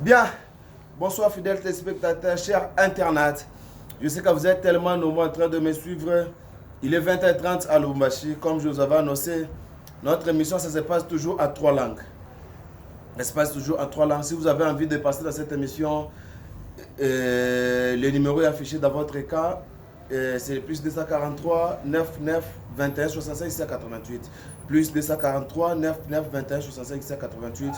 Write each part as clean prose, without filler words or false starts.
Bien, bonsoir fidèles téléspectateurs, chers internautes. Je sais que vous êtes tellement nombreux en train de me suivre. Il est 20h30 à Lubumbashi. Comme je vous avais annoncé, notre émission, ça se passe toujours à 3 langues. Ça se passe toujours à 3 langues. Si vous avez envie de passer dans cette émission, le numéro est affiché dans votre écran. C'est le plus 243 99 21 65 688. Plus 243 99 21 65 688.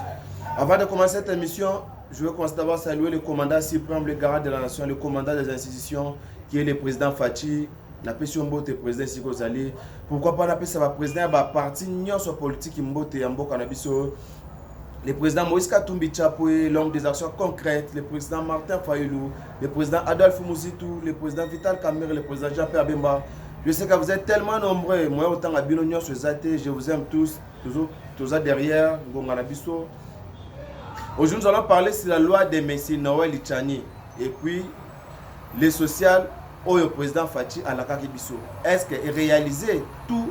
Avant de commencer cette émission, je veux commencer d'abord à saluer le commandant suprême, le garant de la nation, le commandant des institutions, qui est le président Fachi. Napesi mbote président Siko Zali. Pourquoi pas napesi ba président ba parti nyonso politique mbote ya mboka na biso. Le président Moïse Katumbi Tchapoué, l'homme des actions concrètes, le président Martin Fayoulou, le président Adolphe Mouzitou, le président Vital Kamerhe, le président Jean-Pierre Bemba. Je sais que vous êtes tellement nombreux. Moi, autant à Binonio, je vous aime tous, tous derrière, Ngonganabiso. Aujourd'hui, nous allons parler sur la loi de M. Noël Itchani et puis les sociales au président Fachi à la Kakibiso. Est-ce qu'il réalisé tout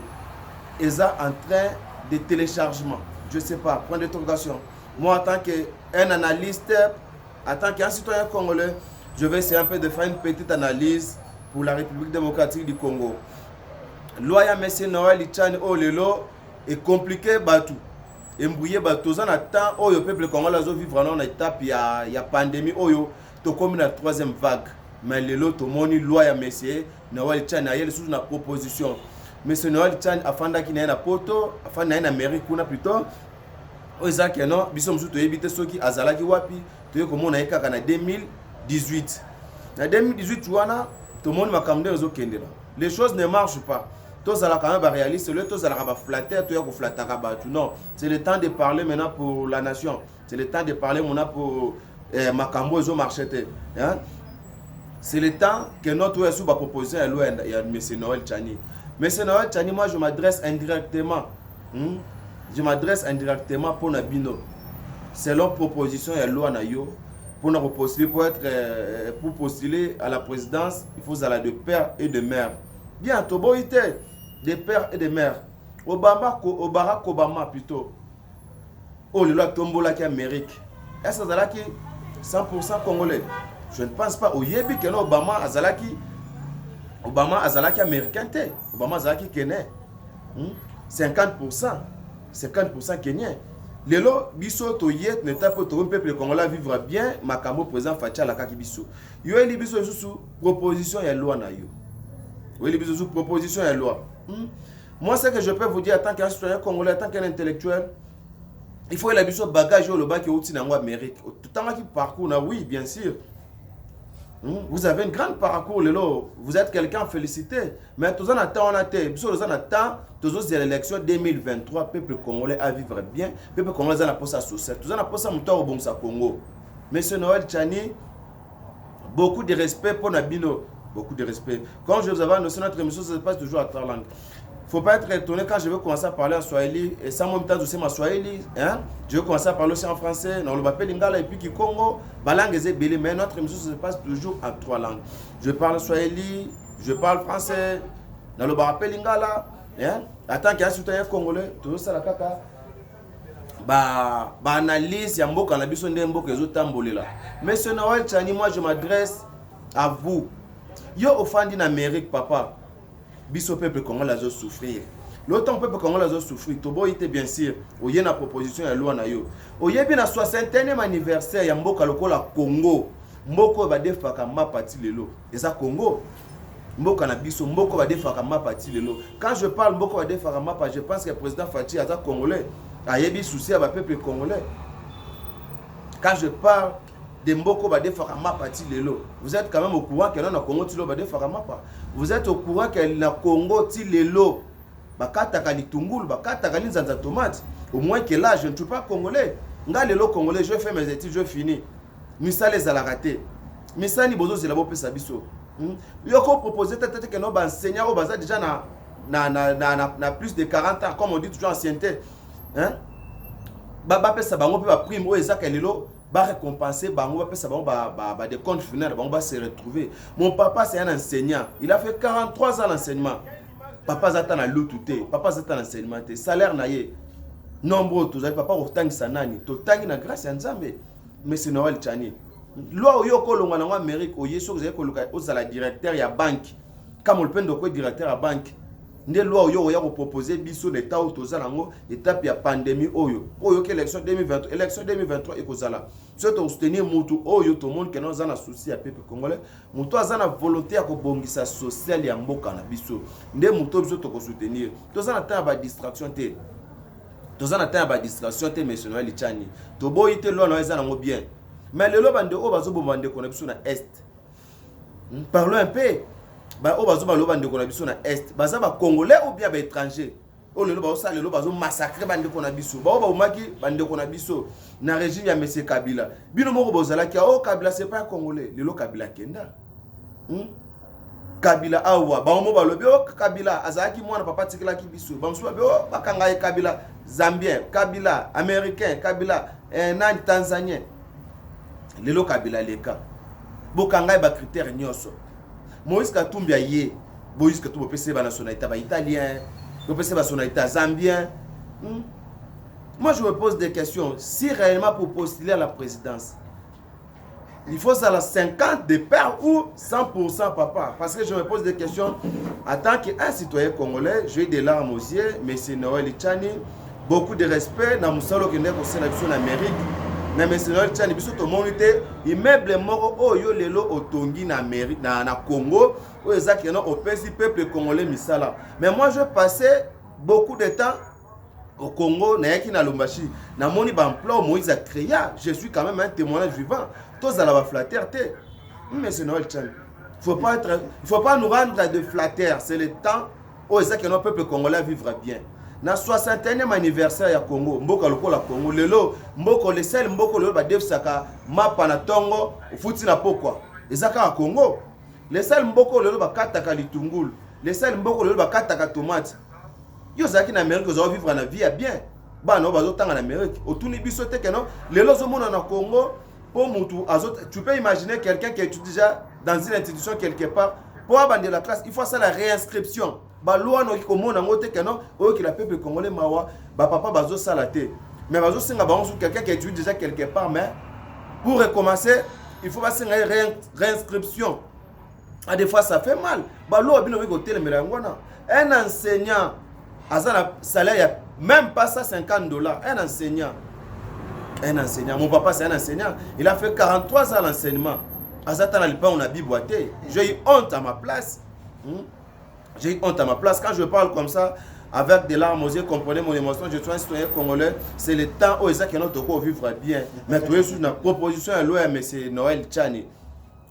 est en train de téléchargement? Je ne sais pas, point d'interrogation. Moi, en tant qu'un analyste, en tant qu'un citoyen congolais, je vais essayer un peu de faire une petite analyse pour la République démocratique du Congo. Loi ya M. Noël Itchani au lelo est compliqué batou. Embrouillé batou. On attend au peuple congolais vivre en étape il y a pandémie oyo to comme la troisième vague. Mais lelo to moni loi ya M. Noël Itchani a sous une proposition. M. Noël Itchani afanda ki na na poto, afanda na mairie kuna plutôt. Oza ke non, biso msuto yebite soki azalaki wapi, to komona ekaka na 2018. Na 2018 wana to moni makamde ozo kendela. Les choses ne marchent pas. Tous à la quand même réaliste, le tous à la flatter, tout ya ko flattaka batu. Non, c'est le temps de parler maintenant pour la nation. C'est le temps de parler maintenant pour makambo ozo marchete. Hein? C'est le temps que notre sous va proposer à loi ya M. Noël Itchani. M. Noël Itchani, moi je m'adresse indirectement. Je m'adresse indirectement pour Nabino. Selon proposition et loi Nayo, pour postuler à la présidence, il faut aller de père et de mère. Bien, Toboïté, de père et de mère. Barack Obama plutôt. Oh, le loi Tombola qui est Amérique. Est-ce que ça qui 100% congolais? Je ne pense pas. Au Yébi que Obama Azalaki américain. Obama Azalaki kenyan. 50%. 50% kenyan. Lelo biso to yet ne tape to peuple congolais vivre bien makambo président Fachi la kaki biso. Yo eli biso sous proposition ya loi na yo. Yo eli biso sous proposition ya loi. Moi ce que je peux vous dire en tant qu'un citoyen congolais, en tant qu'un intellectuel, il faut la biso bagage au bas qui outi na Amérique. Tout temps qui parcours na oui bien sûr. Vous avez une grande parcours, vous êtes quelqu'un félicité. Mais tous en attendant, tous les élections 2023, peuple congolais à vivre bien, peuple congolais à la poste sociale. Tous en attendant au bon Congo. Monsieur Noël Itchani, beaucoup de respect pour Nabino, beaucoup de respect. Quand je vous avais annoncé notre émission, ça se passe toujours à 3 langues. Il ne faut pas être étonné quand je vais commencer à parler en Swahili, et sans même temps aussi ma Swahili, hein? Je vais commencer à parler aussi en français, dans le Bapé Lingala et puis Kikongo, Balang et Bélé, mais notre émission se passe toujours en 3 langues. Je parle Swahili, je parle français, dans le Bapé Lingala, hein? Attends qu'il y a un citoyen congolais, tout ça la kaka. Analyse, il y a un mot qui a besoin d'un mot qui est tambolé là. Monsieur Noël Itchani, moi je m'adresse à vous. Yo offendu en Amérique, papa. Biso peuple congolais a souffrir. L'autant peuple congolais a souffrir. Tobo était bien sûr. Oye na proposition ya loi na yo. Oye bien na 60e anniversaire ya mboka lokola Congo. Mboko ba defaka mapati lelo. Eza Congo. Mboka na biso mboko ba defaka mapati lelo. Quand je parle mboko ba defaka mapati, je pense que le président Fachi aza congolais. Ayebi souci à ba peuple congolais. Quand je parle de Mboko Bade Fakamapati lelo. Vous êtes quand même au courant qu'il y a un Congo Tilo Bade Fakamapa. Vous êtes au courant qu'il y a un Congo Tilelo. Bakata Kalitungul, Bakata Kalinzanza Tomate. Au moins que là, je ne suis pas congolais. Nga lelo congolais, je fais mes études, je finis. Misa les a la raté. Misa ni bozo zela bope sabiso. Yoko proposé peut-être que nos enseignants au bazar déjà na plus de 40 ans, comme on dit toujours ancienneté. Hein? Baba pe sabango pe ba prime o ezaka lelo. Va récompenser, des comptes finaux, va se retrouver. Mon papa, c'est un enseignant. Il a fait 43 ans d'enseignement. Papa, j'attends à l'outouté. Papa, j'attends l'enseignement. Salaire, naïe. Nombreux, tous les papa, autant que ça n'a ni. Autant que grâce à Nzambe. Monsieur Noël Tchani. Loi oyo kolonga na Amérique oye so que koluka ozala directeur ya banque. Comme le pendo ko directeur ya banque. Nde loi oyo oya ko proposer biso l'état au tozala ngo étape ya pandémie oyo. Oyo que élection 2023, élection 2023 ekozala. So to soutenir mutu oyo to monde que nous en a souci ya peuple congolais. Mutu azana volonté ya ko bongisa social ya mboka na biso. Nde mutu biso to ko soutenir. Tozana ta ba distraction te. Tozana ta ba distraction te Monsieur Noël Tchani. To boyi te loi na ezana ngo bien. Mais le lobande o bazo bomande connexion na est. Parlons un peu. Ba o bazo balobande connexion na est. Baza ba congolais ou bien ba étranger. O le loba o sa le loba zo massacrer bande konabiso. Ba o ba umaki bande konabiso na régime ya monsieur Kabila. Bino moko bozala ki o Kabila c'est pas congolais. Le lo Kabila kenda. Kabila awa ba mo balobi o Kabila azaki mwana papa tikela ki biso. Ba msuba be o bakanga Kabila Zambien, Kabila américain, Kabila nan tanzanien. Lelo Kabila leka bokanga ba critères nyoso Moïse Katumbi aye Moïse Katumbi pese ba nationalité ba italien pese ba nationalité zambien. Moi je me pose des questions. Si réellement pour postuler à la présidence il faut ça la 50 de père ou 100% papa, parce que je me pose des questions en tant qu'un citoyen congolais. J'ai des larmes aux yeux. Monsieur Noël Tchani, beaucoup de respect na musalo qui n'est qu'au sélection en Amérique. Na Monsieur Noël Tchani biso to monité immeuble moko oyo lelo otongi na Amérique na Congo o ezaki na au peuple congolais misala. Mais moi je passais beaucoup de temps au Congo na yaki na Lubumbashi na moni ba emploi Moïse a créé. Je suis quand même un témoignage vivant. Tous à la flatteur té. Monsieur Noël Tchani, il faut pas nous rendre de flatteurs. C'est le temps où ezaki na peuple congolais vivre bien. Na 61e anniversaire ya Congo, mboka lokola Congo, lelo mboko le sel mboko lelo ba defsaka mapa na tongo futi na pokwa. Ezaka ya Congo. Le sel mboko lelo ba kataka litungulu, le sel mboko lelo ba kataka tomate. Yo zaki na Amérique zo vivre na vie bien. Ba no bazo tanga na Amérique. Otuni biso te keno, lelo zo mona na Congo, pour mutu azot, tu peux imaginer quelqu'un qui étudie déjà dans une institution quelque part pour abandonner la classe, il faut ça la réinscription. Ba loi no komona ngote keno oyo ki la peuple congolais mawa ba papa bazo salaté mais bazo singa ba on quelqu'un qui étudie déjà quelque part, mais pour recommencer il faut passer une réinscription. À des fois ça fait mal. Ba loi bino ko tele melangona un enseignant azana salaire même pas ça $50. Un enseignant, mon papa c'est un enseignant, il a fait 43 ans à l'enseignement. Azata na lipa on a biboité. J'ai eu honte à ma place. J'ai honte à ma place. Quand je parle comme ça, avec des larmes aux yeux, comprenez mon émotion, je suis un citoyen congolais, c'est le temps où ils ont vivre bien. Mais tu es sur une proposition à l'OM, M. Noël Tchani.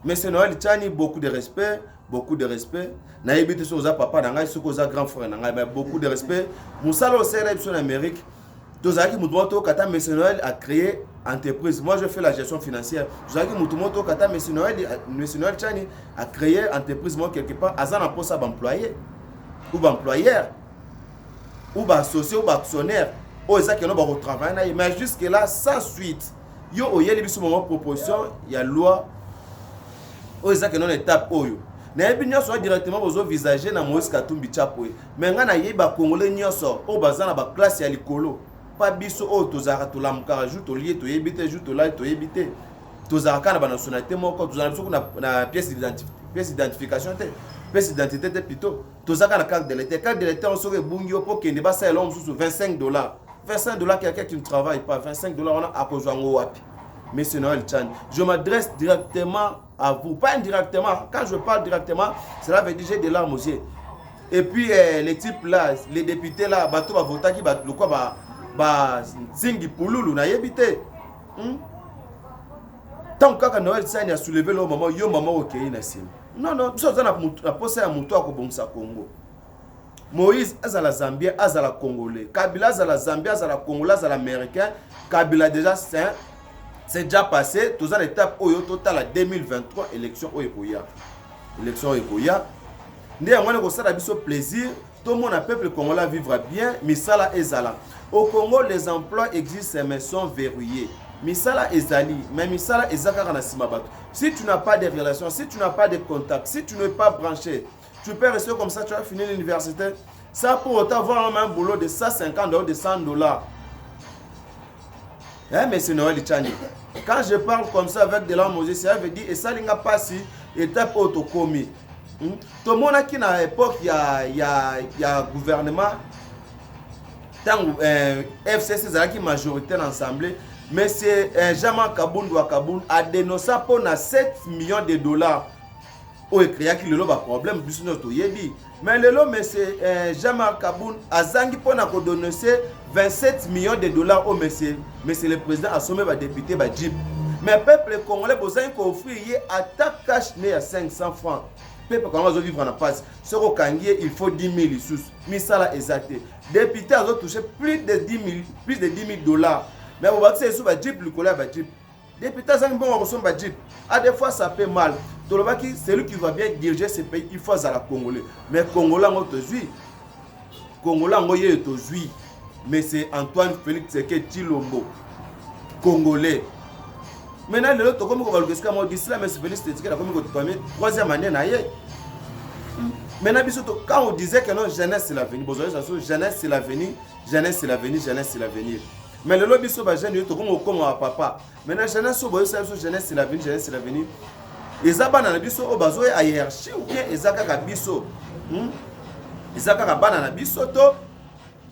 M. Noël Tchani, beaucoup de respect, beaucoup de respect. Naïbité sur les papa, sur les grands frères, beaucoup de respect. Moussalo au CRM sur l'Amérique. Tozaki Moutomoto Kata M. Noël a créé entreprise. Moi je fais la gestion financière. Tozaki Moutomoto Kata M. Noël Tchani a créé entreprise moi quelque part. Azan a posé à employé ou employeur ou associé ou actionnaire. Oh ezaki no ba retravailler mais jusque là sans suite. Yo oyeli biso moment proposition il y a loi. Oh ezaki non étape oyo. Na yebi nyonso directement bozo visager na Moïse Katumbi Chapo. Mais nga na yeba congolais nyonso o bazana ba classe ya likolo. Pas biso o tozara to lamka joue to lié to yebite joue to là to yebite tozara kana ba nationalité moko tozara biso na pièce d'identification te pièce d'identité te plutôt tozaka na carte de l'état on serait bungio pour kende ba ça l'homme sous $25. $25 quelqu'un qui ne travaille pas, $25 on a à cause ngo wapi. Monsieur Noël Tchani, je m'adresse directement à vous, pas indirectement. Quand je parle directement, cela veut dire j'ai des larmes aux yeux. Et puis les types là, les députés là, bato ba vota ki ba lokwa ba zingi pululu na yebite. Tant que Noël Tchani a soulevé le moment yo maman okei na sim. Non, ça na posa ya mutu akobongisa Congo. Moïse azala Zambien, azala Congolais. Kabila azala Zambien, azala Congolais, azala Américain. Kabila déjà c'est déjà passé. Tous les étapes oyo total à 2023 élection oyekoya. Élection oyekoya. Ndé ngone ko sala biso plaisir. Tout le monde a peuple congolais vivre bien. Misala ezala. Au Congo les emplois existent mais sont verrouillés. Misala ezali, mais misala ezaka na simabato. Si tu n'as pas de relations, si tu n'as pas de contacts, si tu n'es pas branché, tu peux rester comme ça, tu vas finir l'université. Ça pour autant avoir un boulot de $150, de $100. Hein, mais c'est Noël Tchani. Quand je parle comme ça avec de larmes aux yeux, ça veut dire, et ça n'a pas si étape autocommis. Tout le monde qui à l'époque, il y a gouvernement, tant FCC qui majorité dans l'Assemblée, mais c'est Jean-Marc Kaboun a dénoncé pour 7 millions de dollars. Au écrit qu'il y a un problème, mais le lot, c'est Jean-Marc Kaboun a zangi pour dénoncer 27 millions de dollars au monsieur le président a sommé le député Jeep. Mais le peuple congolais a offert à ta cash à 500 francs. Le peuple congolais vivre en passe. Ce qu'il il faut 10 000 sous. Mais ça là exact. Député a touché plus de 10 000 dollars. Mais vous voyez que c'est Jeep le collègue Jeep. Député a zangi pour recevoir Jeep. À des fois ça fait mal. C'est lui qui va bien diriger ce pays, il faut à la Congolais. Mais Congolais, on te suit. Congolais, on te suit. Mais c'est Antoine Félix Tshilombo. Congolais. Maintenant, le autre, comme on va le dire, on dit cela, mais c'est Félix Tshisekedi, comme on dit, troisième année, maintenant, quand on disait que non, jeunesse c'est l'avenir, jeunesse c'est l'avenir, jeunesse c'est l'avenir, jeunesse c'est l'avenir. Mais le lobby sur la jeune, comme papa. Maintenant, jeunesse c'est l'avenir, jeunesse c'est l'avenir. Ezaba na biso o bazo ya hiérarchie ou bien ezaka ka biso ezaka ka bana na biso to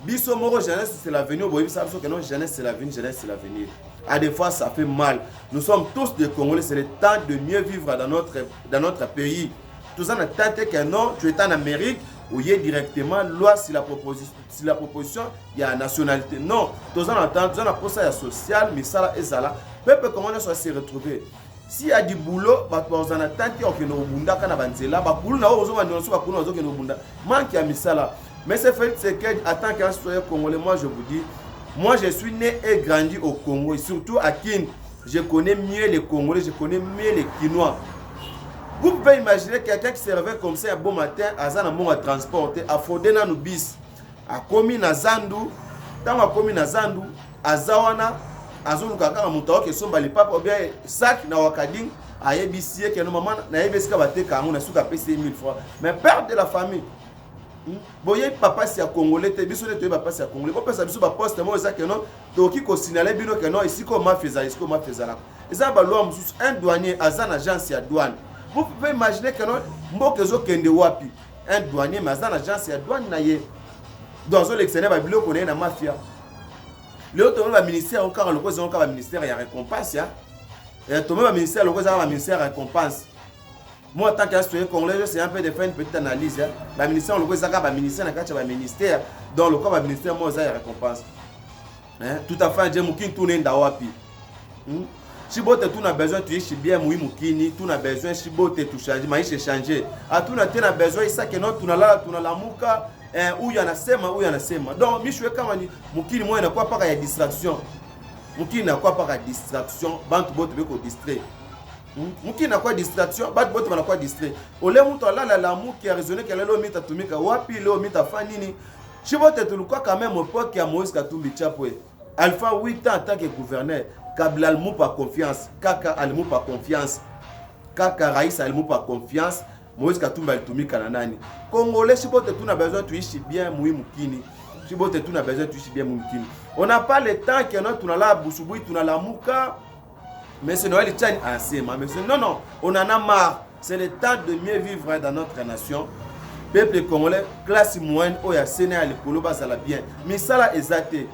biso moko jeunesse c'est l'avenir boyebi ça biso que non jeunesse c'est l'avenir jeunesse c'est l'avenir. À des fois ça fait mal. Nous sommes tous des Congolais, c'est le temps de mieux vivre dans notre pays. Tous en attendant que non, tu es en Amérique où il y a directement loi sur la proposition il y a nationalité. Non, tous en attendant, tous en apprenant ça social mais ça là et ça là. Peuple congolais soit se retrouver. S'il y a du boulot, bah tu vas en attendre qu'il y a un bunda quand avancer bah boulot na ozo mandi ozo bakuna ozo keno bunda manque ya misala. Mais c'est fait c'est que en tant qu'un citoyen congolais, moi je vous dis, moi je suis né et grandi au Congo et surtout à Kin. Je connais mieux les Congolais, je connais mieux les Kinois. Vous pouvez imaginer quelqu'un qui se réveille comme ça un bon matin, à Zana bon à transporter, à Fodena no bis, à Komi na Zandu, tant à Komi na Zandu, à Zawana. Azoluka kaka mutawa ke somba li papa bien sac na wakading ayebisie ke no maman na yebeska bateka ngo na suka pese 1000 francs mais père de la famille boye papa si a congolais te biso te papa si a congolais ko pesa biso ba poste mo ça ke non to ki ko signaler bino ke non ici ko ma feza la eza ba loi mususu un douanier azana agence ya douane vous pouvez imaginer que non mboke zo kende wapi un douanier mais azana agence ya douane na ye dans zo lectionnaire ba biloko na mafia. Le autre ministère au cas le ministère il y a récompense et tout le ministère le ministère récompense. Moi en tant qu'instructeur congolais c'est un peu de faire une petite analyse la ministère le ministère na kacha ministère dans le cas ministère moi ça récompense. Tout à fait Dieu mukini tourner ndawapi. Si bote tu as besoin tu es bien mouy mukini tu as besoin si bote tu changer maisha changer a tu as besoin ça que non tu na la muka où il y en a sema donc michwe kama ni mukini moi na quoi pas ya distraction mukini na quoi pas distraction bantu bote beko distrait mukini na quoi distraction bantu bote na quoi distrait ole muto la muki a raisonner que lelo mita tumika wapi lelo mita fa nini si bote tu quoi quand même époque ya Moïse Katumbi Chapwe Alpha 8 ans en tant que gouverneur Kabila almu pas confiance Kaka almu pas confiance Kaka Raïs almu pas confiance Moïse Katumbi alitumika na nani Congolais si bote tu na besoin tu ishi bien muhimu kini si bote tu na besoin tu ishi bien muhimu kini on n'a pas le temps que non tu na la busubui tu na la muka mais c'est Noël Tchani asema mais non on en a marre c'est le temps de mieux vivre dans notre nation peuple congolais classe moyenne oya sena le kolo bazala bien mais ça là exacté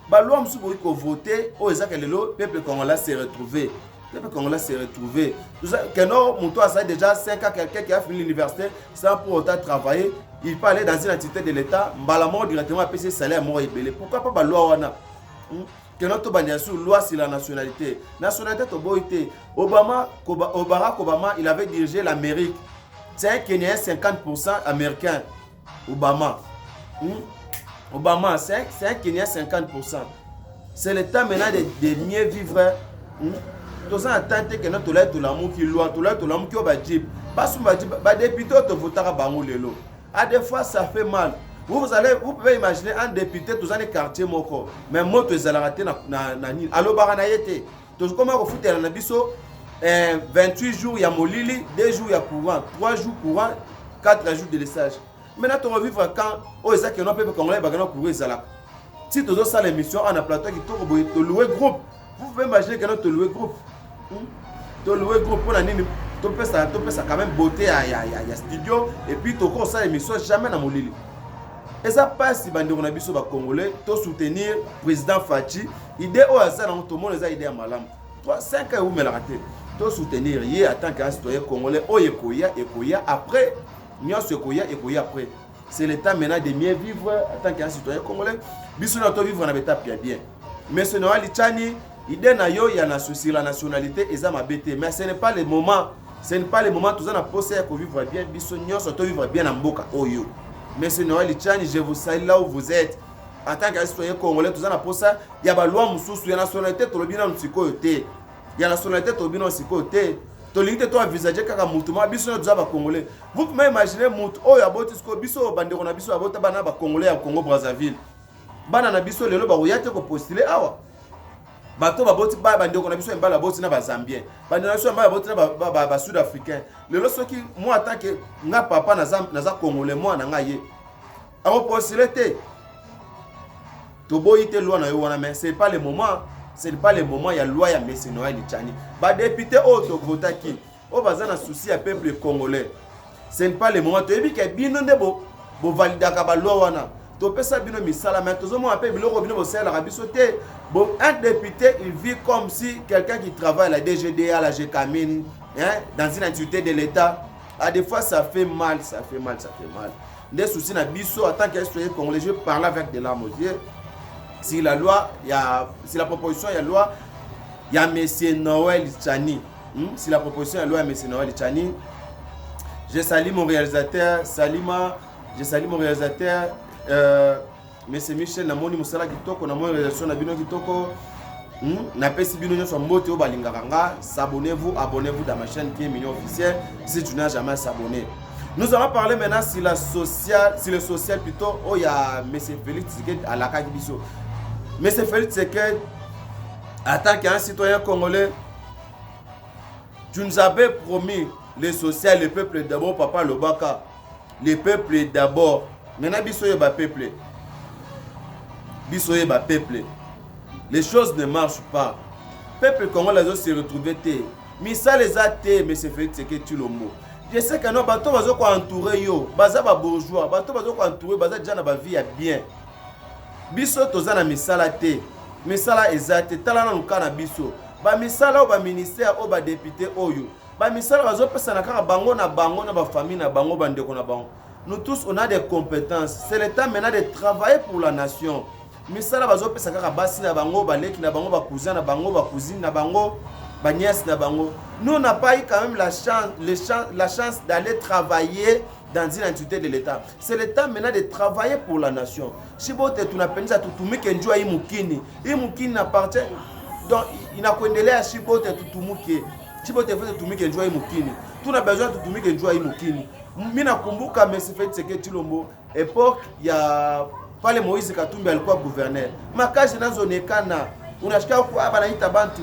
ba loi musubu ko voter o ezaka lelo peuple congolais s'est retrouvé. Le peuple congolais s'est retrouvé. Que non, mon toit ça déjà 5 ans, quelqu'un qui a fini l'université sans pour autant travailler, il peut aller dans une entité de l'État, mbalamment directement à payer salaire mort et belé. Pourquoi pas la loi wana? Que notre loi sur la nationalité. Nationalité toboité. Barack Obama, il avait dirigé l'Amérique. C'est un Kenyan 50% américain. Obama, c'est un Kenyan 50%. C'est le temps maintenant de mieux vivre. Tous en attente que notre lettre l'amour qui loi tout l'amour qui va dire parce que député te votera bango lelo à des fois ça fait mal vous pouvez imaginer un député tous en quartier moko mais moi tu es raté na ni allo barana yete tous comment ko foutre na biso 28 jours ya molili 2 jours ya courant 3 jours courant 4 jours de lissage maintenant tu vas vivre quand o ça que non peuple congolais ba courir ça là si tu as ça l'émission en plateau qui to louer groupe. Vous pouvez imaginer que notre loué groupe. Tu loué groupe pour la nini. Tu peux ça quand même beauté à studio. Et puis tu as ça émission jamais dans mon lit. Et ça passe si on a vu sur les Congolais. Tu soutenir le président Fachi. Idée au hasard dans tout le monde les a idées à malam. 5 ans où me la raté. Tu soutenir hier en tant qu'un citoyen congolais. Oh Ekoya après. Nous Ekoya après. C'est l'état maintenant de mieux vivre en tant qu'un citoyen congolais. Bisous notre vivre en état bien. Mais ce Noël Tchani, idée na yo ya na souci la nationalité et ça m'a bêté. Mais ce n'est pas le moment. Ce n'est pas le moment tous en a posé à vivre bien. Bisous nous surtout vivre bien en Mboka. Oh yo. Mais ce Noël Tchani, je vous salue là où vous êtes. En tant qu'un citoyen congolais, tous en a posé. Il y a la loi moussous, il y a la nationalité tout le bien dans psychoté. Il y a la nationalité tout le bien dans psychoté. Tolingite to envisager kaka mutuma biso na djaba congolais. Vous pouvez imaginer mutu oyo aboti sko biso bandeko na biso abota bana ba congolais ya Congo Brazzaville. Bana na biso lelo ba oyate ko postuler awa. Bato baboti ba bandeko na biso mbala boti na ba Zambien. Bandeko na biso mbala boti na ba Sud Africain. Lelo soki moi en tant que nga papa na za congolais moi na nga ye. Abo postuler te. To boyite loi na yo wana mais c'est pas le moment. Ce n'est pas le moment, il y a la loi, il y a M. Noël Tchani. Les députés ont voté qui ont un souci à peuple congolais. Ce n'est pas le moment. Tu as vu que bien de bo valider la loi. Tu peux ça bien misala mais tu as appelé le robinet au ciel l'Arabie Saoudite. Bon, un député il vit comme si quelqu'un qui travaille à la DGDA, à la GKMIN, dans une entité de l'État. Des fois ça fait mal, ça fait mal. Des soucis na biso en tant qu'Historien congolais, je parle avec des larmes aux yeux. Si la loi, si la proposition, il y a loi, il y a M. Noël Tchani. Si la proposition, il y a loi, M. Noël Tchani. Je salue mon réalisateur, je salue mon réalisateur, M. Michel, Namoni Moussala Kitoko, Namoni réalisation Nabino Kitoko. Napesi Bino Nyon Sombote au Balingaranga. Abonnez-vous dans ma chaîne qui est Mignon Officiel si tu n'as jamais s'abonné. Nous allons parler maintenant sur le social plutôt. Oh, il y a M. Félix Tshisekedi à la Kagibiso. Mais c'est Félix Tshisekedi, en tant qu'un citoyen congolais, tu nous avais promis le social, le peuple d'abord, Papa Lobaka. Le peuple d'abord. Maintenant, bisoye ba peuple. Bisoye ba peuple. Les choses ne marchent pas. Peuple congolais se retrouver té. Mais ça les a té, mais c'est Félix Tshisekedi Tshilombo. Je sais que non, bato bazo ko entourer yo, baza ba bourgeois, bato bazo ko entourer, baza déjà na ba vie bien. Biso toza na misala te. Misala ezate tala na lukana biso. Ba misala o ba ministère o ba député oyo. Ba misala bazo pesa na kaka bango na ba famille na bango bandeko na bango. Nous tous on a des compétences. C'est le temps maintenant de travailler pour la nation. Misala bazo pesa kaka basi na bango, ba leki na bango, ba cousin na bango, ba cousine na bango, ba nièce na bango. Nous on n'a pas eu quand même la chance d'aller travailler dans une entité de l'État. C'est le temps maintenant de travailler pour la nation. Si vous êtes une peine, tout kenjua imukini. Imukini n'appartient. Donc, il n'a qu'un délai à Chibote et Tutumuke. Chibote fait tout kenjua imukini. Tout n'a besoin de tout kenjua imukini. Mina kumbuka Monsieur Félix Tshisekedi Tshilombo. Époque, il y a pas le Moïse Katumbi alikuwa gouverneur. Makazi nazo nekana. Unashika kwa banaita bantu.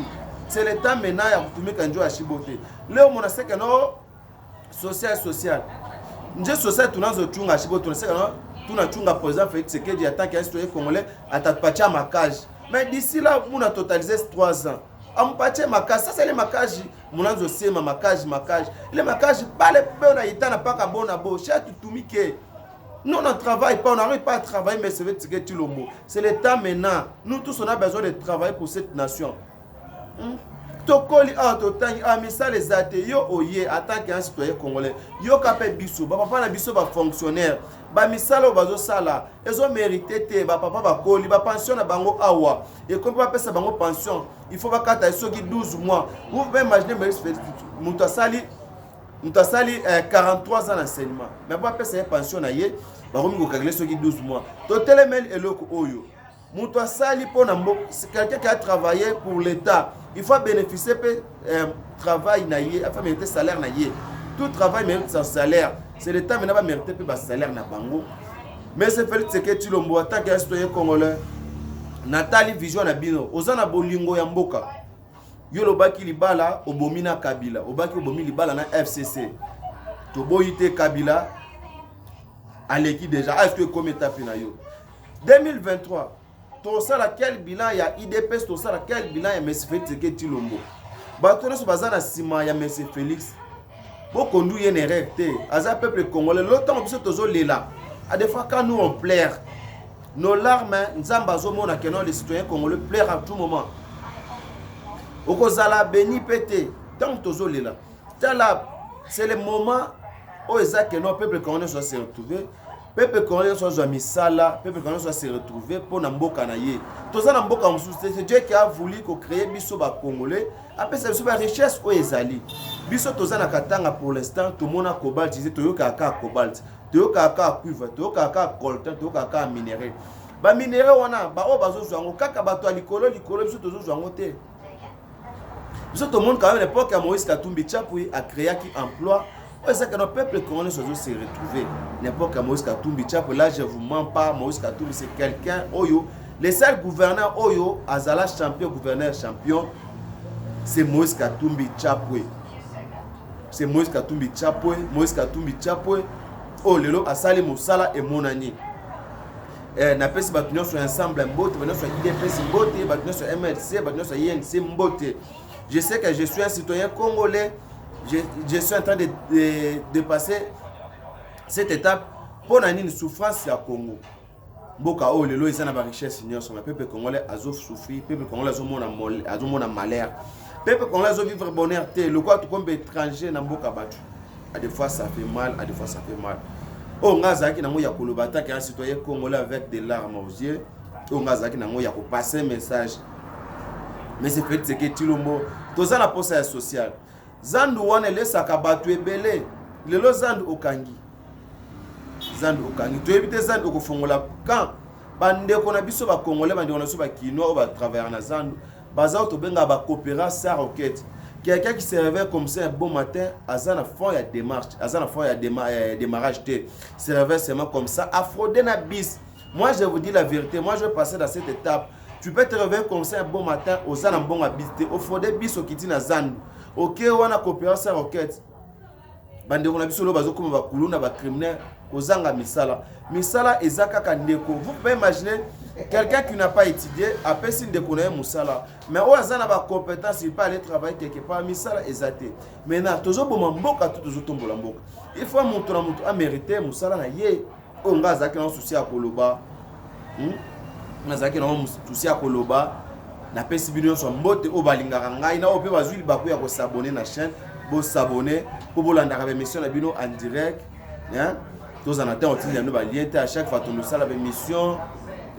C'est le temps maintenant ya kutumika njua Chibote. Leo mona seka no social. Nje société tunazo chunga shibo tunaseka no tunachunga président Félix Tshisekedi en tant qu'historien congolais atatupatia makaji. Mais d'ici là muna totaliser 3 ans. Ampatie makaji sasa ile makaji munazo sema makaji. Ile makaji pale bona itana paka bona bo cha tutumike. Nous on ne travaille pas, on n'arrive pas à travailler mais c'est Félix Tshisekedi Tshilombo. C'est le temps maintenant. Nous tous on a besoin de travailler pour cette nation. Tokoli totangi misala ezate yo oye en tant qu'un citoyen congolais yo kapé biso ba papa na biso ba fonctionnaire ba misala bazo sala ezo mérité te ba papa ba koli ba pension na bango awa et comme ba pesa bango pension il faut ba kata soki 12 mois vous pouvez imaginer mutasali 43 ans d'enseignement mais ba pesa pension na ye ba komi ko kagler soki 12 mois to telemel eloko oyo Moutou Sali c'est quelqu'un qui a travaillé pour l'État. Il faut bénéficier de travail, il faut mériter salaire. Tout travail mérite son salaire. C'est l'État qui n'a pas mérité son salaire. Mais c'est Félix Tshisekedi Tshilombo en tant qu'un citoyen congolais. Nathalie Vision Nabino, Ozana Bolingo Yamboka. Yolobaki Libala, Obomina Kabila. Obaki Obomi Libala na FCC. Toboyite Kabila. À l'équipe déjà. Est-ce que comme étape na yo 2023. tout ça quel bilan il y a IDPS, tout ça quel bilan il y a M. Félix Tilombo. Bato so bazana sima ya M. Félix. Pour conduire une erreur, à peuple congolais, l'autant que tous les là. À des fois quand nous on pleure, nos larmes, nous avons les citoyens congolais pleurent à tout moment. Au Kozala béni pété, tant que tous les là. C'est le moment où le peuple congolais soit se retrouver. Peuple congolais soit mis sala, peuple congolais soit se retrouver pour Namboka naye. Tout ça Namboka c'est Dieu qui a voulu créer biso ba congolais. Après ça biso ba richesse au ezali. Biso toza na katanga pour l'instant tout monde a cobalt, disait toyoka ka cobalt, toyoka ka cuivre, toyoka ka coltan, toyoka ka minerai. Ba minerai wana ba o bazo zwango kaka bato likolo biso tozo zwango te. Biso tout le monde quand même l'époque à Moïse Katumbi Tchapoué a créé qui emploi. C'est que nos peuples congolais se retrouver. N'importe quel Moïse Katumbi Tchapoué, là je vous mens pas, Moïse Katumbi c'est quelqu'un, Oyo, le seul gouverneur Oyo, Azala champion, gouverneur champion, c'est Moïse Katumbi Tchapoué. C'est Moïse Katumbi Tchapoué, Moïse Katumbi Tchapoué, oh lelo Asali Moussala et Monani. Na pesi batunyo sur ensemble mbote, batunyo sur IDPS mbote, batunyo sur MLC, batunyo sur INC mbote. Je sais que je suis un citoyen congolais. Je suis en train de passer cette étape pour une souffrance à Congo. Boka o lelo isa na ba richesse seigneur sur le peuple congolais azo souffrir, peuple congolais azo mona malheur. Peuple congolais azo vivre bonheur te, le quoi tout comme étranger na mboka batu. À des fois ça fait mal, à des fois ça fait mal. Oh ngazaki nango ya kolobata qui est un citoyen congolais avec des larmes aux yeux. Oh ngazaki nango ya ko passer un message. Mais c'est fait que Tilombo, tout ça la poste sociale. Zandu wane lesaka batu ebele lelo zandu okangi to éviter zandu okofongola quand bandeko na biso ba congolais bandeko na biso ba kinois ba travailler na zandu baza to benga ba coopéra sa roquette quelqu'un qui se réveille comme ça un bon matin azana fond ya démarche azana fond ya démarrage te se réveille seulement comme ça afrodé na bis. Moi je vous dis la vérité, moi je vais passer dans cette étape. Tu peux te réveiller comme ça un bon matin aux an bon habité au fondé bis au kiti na zandu. Ok, on a coopéré sa roquette. Bandeko na biso lo bazo comme ba kuluna ba criminel kozanga misala. Misala ezaka kandeko. Vous pouvez imaginer quelqu'un qui n'a pas étudié après s'il déconne musala. Mais on a ba compétence, il peut aller travailler quelque part misala ezate. Maintenant toujours bon mboka toujours tombola mboka. Il faut montrer na mutu a mérité musala na ye. O ngaza ki na souci ya koloba. Ngaza ki na souci ya koloba. Na pesi bino so mbote o balingaka ngai na ope bazuli baku ya ko s'abonner na chaîne bo s'abonner pour bolanda ka émission na bino en direct hein tous en attend otili no ba lien à chaque fois to sala ba émission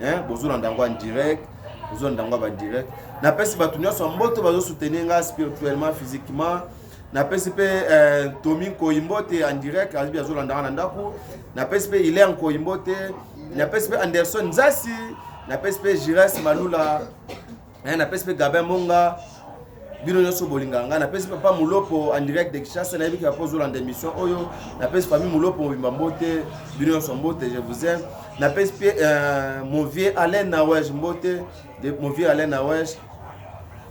hein bozolanda ngo en direct bozolanda ngo ba direct na pesi batunya so mbote bazo soutenir nga spirituellement physiquement na pesi pe Tommy Koimbote en direct azibi azolanda na ndako na pesi pe il est en Koimbote na pesi pe Anderson Nzasi na pesi pe Jires Malula na PSP Gabin Monga bino nyoso bolinganga na PSP Papa Mulopo en direct de Kinshasa na yebiki apozo la émission oyo na PSP famille Mulopo Mbimba Mbote bino nyoso mbote je vous aime na PSP mon vieux Alain Nawej Mbote de mon vieux Alain Nawej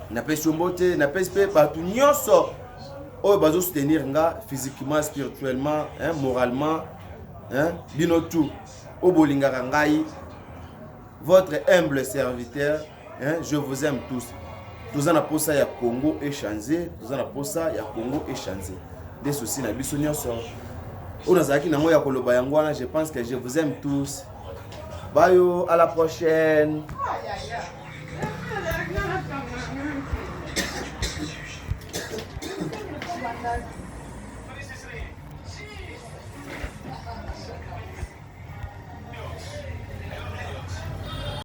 na PSP Mbote na PSP batu nyoso oyo bazo soutenir nga physiquement spirituellement hein moralement hein bino tout o bolingaka ngai votre humble serviteur. Hein, je vous aime tous. Tous en aposa ya Congo échangé, tous en aposa ya Congo échangé. Des soucis na biso nyonso. Ona zaki na moya koloba yangwana, je pense que je vous aime tous. Bye, à la prochaine.